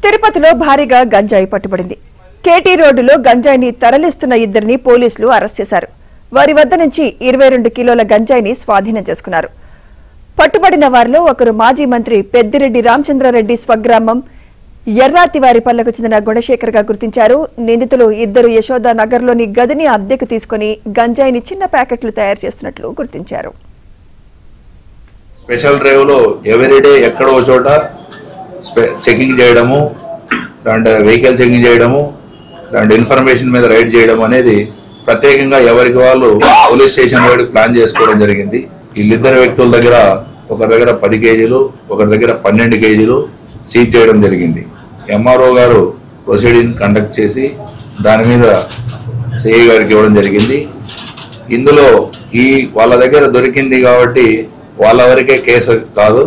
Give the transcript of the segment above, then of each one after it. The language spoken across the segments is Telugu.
తిరుపతిలో భారీగా గంజాయి పట్టుబడింది. కేటీ రోడ్డులో గంజాయిని తరలిస్తున్న ఇద్దరిని పోలీసులు అరెస్ట్ చేశారు. వారి వద్ద నుంచి 22 కిలోల గంజాయిని స్వాధీనం చేసుకున్నారు. పట్టుబడిన వారిలో ఒకరు మాజీ మంత్రి పెద్దిరెడ్డి రామచంద్రారెడ్డి స్వగ్రామం ఎర్రాతివారిపల్లకు చెందిన గుణశేఖర్ గా గుర్తించారు. నిందితులు ఇద్దరు యశోదా నగర్లోని గదిని అద్దెకు తీసుకుని గంజాయిని చిన్న ప్యాకెట్లు తయారు చేస్తున్నట్లు గుర్తించారు. స్పెషల్ డ్రైవ్ లో ఎవ్రీడే ఎక్కడో చోట చెకింగ్ చేయడము, దాంట్లో వెహికల్ చెకింగ్ చేయడము, దాంట్లో ఇన్ఫర్మేషన్ మీద రైడ్ చేయడం అనేది ప్రత్యేకంగా ఎవరికి వాళ్ళు పోలీస్ స్టేషన్ వైపు ప్లాన్ చేసుకోవడం జరిగింది. వీళ్ళిద్దరు వ్యక్తుల దగ్గర ఒకరి దగ్గర 10 కేజీలు, ఒకరి దగ్గర 12 కేజీలు సీజ్ చేయడం జరిగింది. ఎంఆర్ఓ గారు ప్రొసీడింగ్ కండక్ట్ చేసి దాని మీద సిఐ గారికి ఇవ్వడం జరిగింది. ఇందులో వాళ్ళ దగ్గర దొరికింది కాబట్టి వాళ్ళ వరకే కేసు కాదు,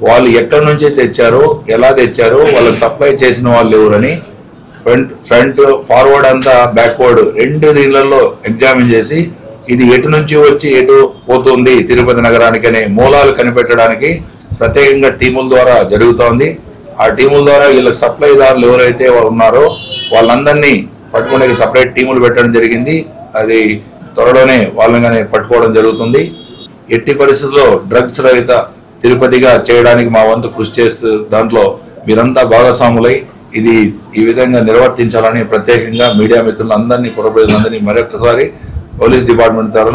వాళ్ళు ఎక్కడి నుంచి తెచ్చారో, ఎలా తెచ్చారో, వాళ్ళకి సప్లై చేసిన వాళ్ళు ఎవరని ఫ్రంట్ ఫార్వర్డ్ అంతా బ్యాక్వర్డ్ 2 దీనిలలో ఎగ్జామిన్ చేసి ఇది ఎటు నుంచి వచ్చి ఎటు పోతుంది తిరుపతి నగరానికి అనే మూలాలు కనిపెట్టడానికి ప్రత్యేకంగా టీముల ద్వారా జరుగుతోంది. ఆ టీముల ద్వారా వీళ్ళకి సప్లైదారులు ఎవరైతే ఉన్నారో వాళ్ళందరినీ పట్టుకునే సపరేట్ టీములు పెట్టడం జరిగింది. అది త్వరలోనే వాళ్ళని పట్టుకోవడం జరుగుతుంది. ఎట్టి పరిస్థితుల్లో డ్రగ్స్ రహిత తిరుపతిగా చేయడానికి మా వంతు కృషి చేస్తూ దాంట్లో మీరంతా భాగస్వాములై ఇది ఈ విధంగా నిర్వర్తించాలని ప్రత్యేకంగా మీడియా మిత్రులందరినీ, పురప్రజలందరినీ మరొకసారి పోలీస్ డిపార్ట్మెంట్ తరఫున